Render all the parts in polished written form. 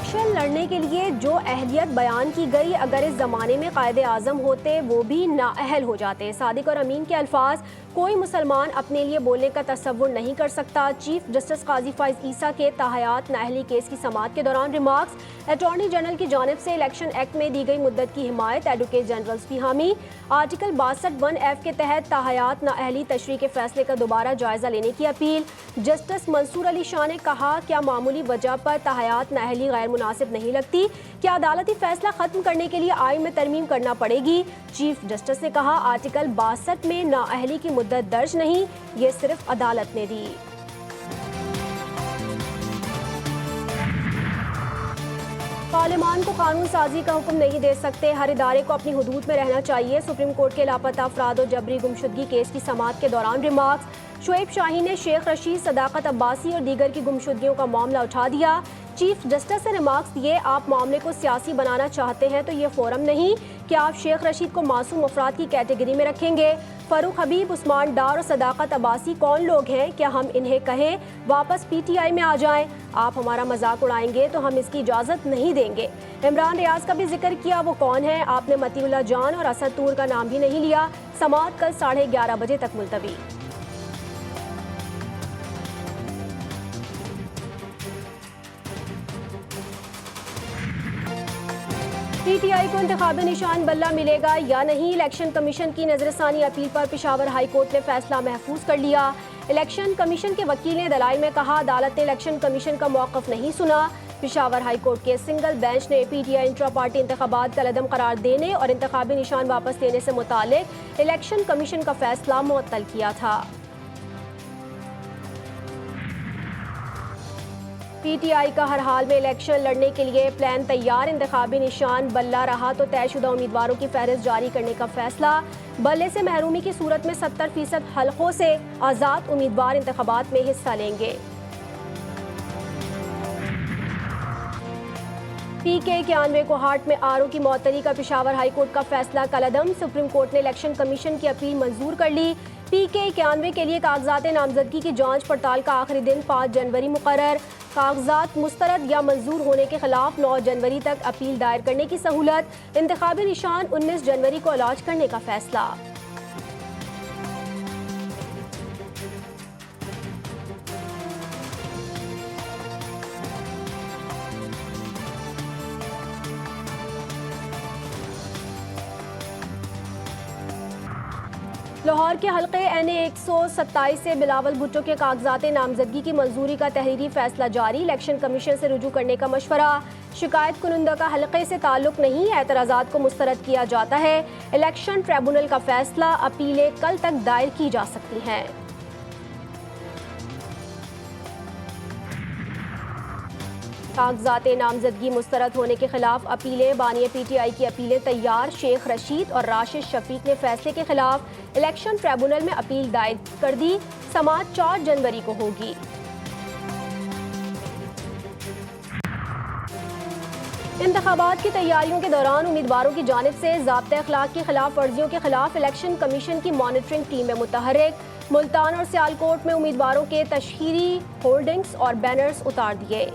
Election लड़ने के लिए जो अहलियत बयान की गई, अगर इस ज़माने में कायद आज़म होते वो भी नाअहल हो जाते। सादिक और अमीन के अल्फाज कोई मुसलमान अपने लिए बोलने का तसव्वुर नहीं कर सकता। चीफ जस्टिस काजी फाइज ईसा के ताहयात नाअहली केस की समाअत के दौरान रिमार्क्स। अटॉर्नी जनरल की जानिब से इलेक्शन एक्ट में दी गई मुद्दत की हिमायत। एडवोकेट जनरल्स की हामी। आर्टिकल 62(1)F के तहत ताहयात नाअहली तशरीह के फैसले का दोबारा जायजा लेने की अपील। जस्टिस मंसूर अली शाह ने कहा, क्या मामूली वजह पर ताहयात नाअहली गैर मुनासिब नहीं लगती? क्या अदालती फैसला खत्म करने के लिए आइन में तरमीम करना पड़ेगी? चीफ जस्टिस ने कहा, आर्टिकल 62 में नाअहली की मुद्दत दर्ज नहीं, ये सिर्फ अदालत ने दी। पार्लियामान को कानून साजी का हुक्म नहीं दे सकते, हर इदारे को अपनी हुदूद में रहना चाहिए। सुप्रीम कोर्ट के लापता अफराद और जबरी गुमशुदगी केस की समाअत के दौरान रिमार्क्स। शुएब शाहीन ने शेख रशीद, सदाकत अब्बासी और दीगर की गुमशुदगियों का मामला उठा दिया। चीफ जस्टिस ने रिमार्क्स दिए, आप मामले को सियासी बनाना चाहते हैं तो ये फोरम नहीं। क्या आप शेख रशीद को मासूम अफराद की कैटेगरी में रखेंगे? फरूक हबीब, उस्मान डार और सदाकत अब्बासी कौन लोग हैं? क्या हम इन्हें कहें वापस PTI में आ जाएं? आप हमारा मजाक उड़ाएंगे तो हम इसकी इजाज़त नहीं देंगे। इमरान रियाज का भी जिक्र किया, वो कौन है? आपने मतीउल्लाह जान और असद तूर का नाम भी नहीं लिया। समाअत कल 11:30 बजे तक मुलतवी। PTI को इंतखाबी निशान बल्ला मिलेगा या नहीं? इलेक्शन कमीशन की नजरसानी अपील पर पेशावर हाई कोर्ट ने फैसला महफूज कर लिया। इलेक्शन कमीशन के वकील ने दलाइल में कहा, अदालत ने इलेक्शन कमीशन का मौक़िफ़ नहीं सुना। पेशावर हाई कोर्ट के सिंगल बेंच ने PTI इंट्रा पार्टी इंतखाबात का लदम करार देने और इंतखाबी निशान वापस लेने से मुतालिक इलेक्शन कमीशन का फैसला मुअत्तल किया था। PTI का हर हाल में इलेक्शन लड़ने के लिए प्लान तैयार, इंतखाबी निशान बल्ला रहा तो तयशुदा उम्मीदवारों की फहरिस्त जारी करने का फैसला। बल्ले से महरूमी की सूरत में 70% हलकों से आज़ाद उम्मीदवार इंतखाबात में हिस्सा लेंगे। PK 91 को हार्ट में RO की मौतरी का पेशावर हाई कोर्ट का फैसला कलअदम। सुप्रीम कोर्ट ने इलेक्शन कमीशन की अपील मंजूर कर ली। PK 91 के लिए कागजात नामजदगी की जांच पड़ताल का आखिरी दिन 5 जनवरी मुकर्रर। कागजात मुस्तरद या मंजूर होने के खिलाफ 9 जनवरी तक अपील दायर करने की सहूलत। इंतखाबी निशान 19 जनवरी को अलॉट करने का फैसला। लाहौर के हल्के NA 127 से बिलावल भुट्टो के कागजात नामजदगी की मंजूरी का तहरीरी फैसला जारी। इलेक्शन कमीशन से रुजू करने का मशवरा। शिकायत कुनंदा का हल्के से ताल्लुक नहीं, एतराज़ात को मुस्तरद किया जाता है। इलेक्शन ट्रिब्यूनल का फैसला, अपीलें कल तक दायर की जा सकती हैं। कागजात नामजदगी मुस्तरद होने के खिलाफ अपीलें। बानिया PTI की अपीलें तैयार। शेख रशीद और राशिद शफीक ने फैसले के खिलाफ इलेक्शन ट्रिब्यूनल में अपील दायर कर दी। समाअत 4 जनवरी को होगी। इंतखाबात की तैयारियों के दौरान उम्मीदवारों की जानिब से ज़ाब्ते अखलाक की खिलाफ वर्जियों के खिलाफ इलेक्शन कमीशन की मॉनिटरिंग टीमें मुतहर्रिक। मुल्तान और सियालकोट में उम्मीदवारों के तशहीरी होर्डिंग्स और बैनर्स उतार दिए।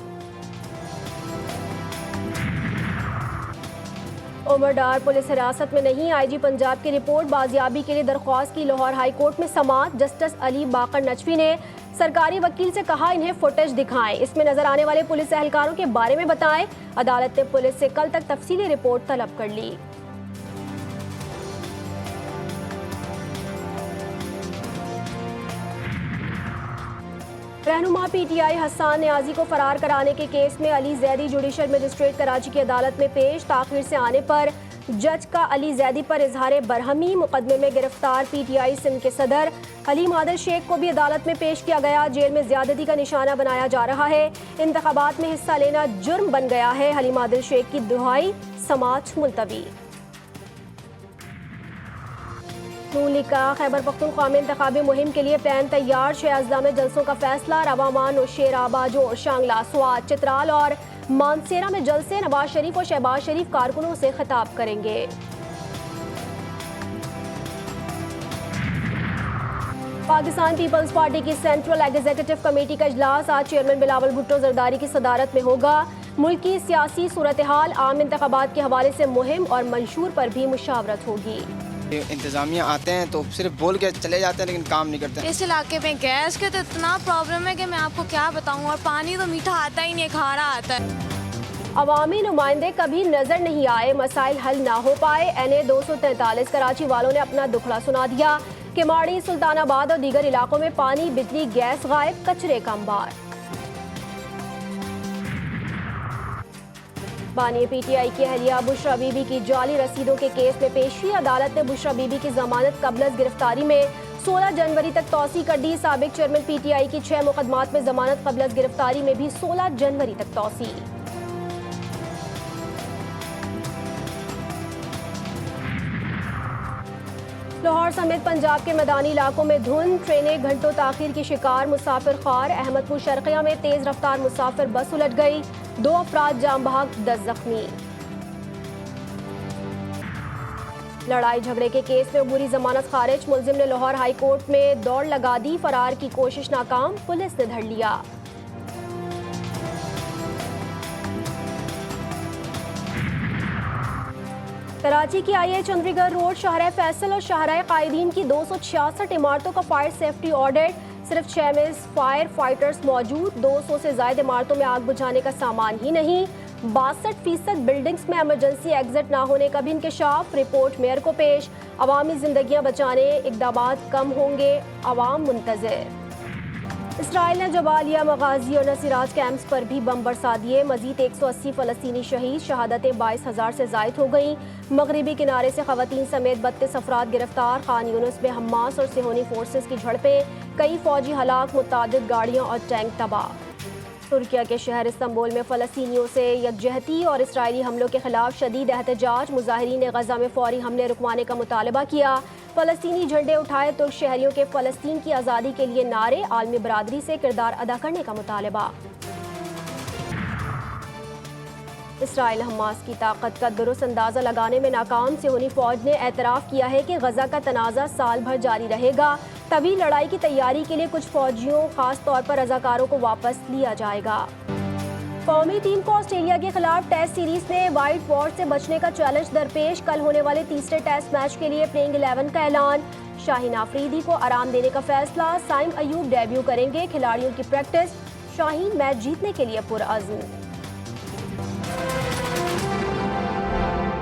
उमर डार पुलिस हिरासत में नहीं, IG पंजाब की रिपोर्ट बाजियाबी के लिए दरख्वास्त की। लाहौर हाई कोर्ट में समाअत। जस्टिस अली बाकर नचवी ने सरकारी वकील से कहा, इन्हें फुटेज दिखाएं, इसमें नजर आने वाले पुलिस एहलकारों के बारे में बताएं। अदालत ने पुलिस से कल तक तफसीली रिपोर्ट तलब कर ली। रहनुमा PTI हसन न्याजी को फरार कराने के केस में अली जैदी जुडिशल मजिस्ट्रेट कराची की अदालत में पेश। ताखिर से आने पर जज का अली जैदी पर इजहार बरहमी। मुकदमे में गिरफ्तार PTI सिंध के सदर हलीम आदिल शेख को भी अदालत में पेश किया गया। जेल में ज्यादती का निशाना बनाया जा रहा है। इंतखाबात में हिस्सा लेना जुर्म बन गया है। हलीम आदिल शेख की दुहाई। समाअत मुलतवी। नून लीग का खैबर पख्तूनख्वा में इंतखाबी मुहिम के लिए प्लान तैयार। 6 अजला में जलसों का फैसला। रवामा, नौशेरा, बाजोर, शांगला, स्वात, चित्राल और मानसेरा में जलसे। नवाज शरीफ और शहबाज शरीफ कारकुनों से खिताब करेंगे। पाकिस्तान पीपल्स पार्टी की सेंट्रल एग्जीक्यूटिव कमेटी का इजलास आज चेयरमैन बिलावल भुट्टो जरदारी की सदारत में होगा। मुल्क की सियासी सूरत हाल, आम इंतखाबात के हवाले से मुहिम और मंशूर पर भी मुशावरत होगी। इंतज़ामिया आते हैं तो सिर्फ बोल के चले जाते हैं लेकिन काम नहीं करते। इस इलाके में गैस के तो इतना प्रॉब्लम है कि मैं आपको क्या बताऊं, और पानी तो मीठा आता ही नहीं, खारा आता है। अवामी नुमाइंदे कभी नजर नहीं आए, मसाइल हल ना हो पाए। NA 243 कराची वालों ने अपना दुखड़ा सुना दिया। किमाड़ी, सुल्तानाबाद और दीगर इलाकों में पानी, बिजली, गैस गायब, कचरे का अंबार। बानी PTI की अहलिया बुशरा बीबी की जाली रसीदों के केस में पेशी। अदालत ने बुशरा बीबी की जमानत कबल गिरफ्तारी में 16 जनवरी तक तौसी कर दी। साबिक चेयरमैन PTI की 6 मुकदमात में जमानत कबल गिरफ्तारी में भी 16 जनवरी तक तौसी। लाहौर समेत पंजाब के मैदानी इलाकों में धुंध, ट्रेनें घंटों ताखीर की शिकार, मुसाफिर खार। अहमदपुर शर्किया में तेज रफ्तार मुसाफिर बस उलट गई, 2 अफराद जाम बहक, 10 जख्मी। लड़ाई झगड़े के केस में अबूरी जमानत खारिज, मुलजिम ने लाहौर हाई कोर्ट में दौड़ लगा दी, फरार की कोशिश नाकाम, पुलिस ने धर लिया। कराची की IA चंद्रीगढ़ रोड, शाहराह फैसल और शाहराह कायदीन की 266 इमारतों का फायर सेफ्टी ऑडिट। सिर्फ 6 में फायर फाइटर्स मौजूद, 200 से ज्यादा इमारतों में आग बुझाने का सामान ही नहीं। 62% बिल्डिंग्स में इमरजेंसी एग्जिट ना होने का भी इंकशाफ, रिपोर्ट मेयर को पेश। अवामी जिंदगियां बचाने इकदामात कम होंगे, अवाम मुंतज़िर। इसराइल ने जबालिया, मगाजी और नसीराज कैंप्स पर भी बम बरसा दिए। मजीद 180 फ़लस्तीनी शहीद, शहादतें 22,000 से जायद हो गईं। मगरबी किनारे से ख़वातीन समेत 32 अफराद गिरफ्तार। खान यूनिस में हमास और सिहोनी फोर्सेस की झड़पें, कई फौजी हलाक, मुतादिद गाड़ियाँ और टैंक तबाह। तुर्किया के शहर इस्तांबुल में फ़लस्तीनियों से यकजहती और इसराइली हमलों के खिलाफ शदीद एहतजाज। मुजाहिरीन ने गजा में फौरी हमले रुकवाने का मुतालबा किया। फ़लस्तीनी झंडे उठाए, तुर्क शहरियों के फ़लस्तीन की आज़ादी के लिए नारे, आलमी बरादरी से किरदार अदा करने का मुतालबा। इसराइल हमास की ताकत का दुरुस्त अंदाज़ा लगाने में नाकाम। सिहोनी फौज ने एतराफ़ किया है कि गजा का तनाज़ा साल भर जारी रहेगा। तवील लड़ाई की तैयारी के लिए कुछ फौजियों, खास तौर पर रज़ाकारों को वापस लिया जाएगा। कौमी टीम को ऑस्ट्रेलिया के खिलाफ टेस्ट सीरीज में वाइट वॉश से बचने का चैलेंज दरपेश। कल होने वाले तीसरे टेस्ट मैच के लिए प्लेइंग 11 का ऐलान। शाहीन आफरीदी को आराम देने का फैसला, साइम अयूब डेब्यू करेंगे। खिलाड़ियों की प्रैक्टिस, शाहीन मैच जीतने के लिए पुरअज़्म।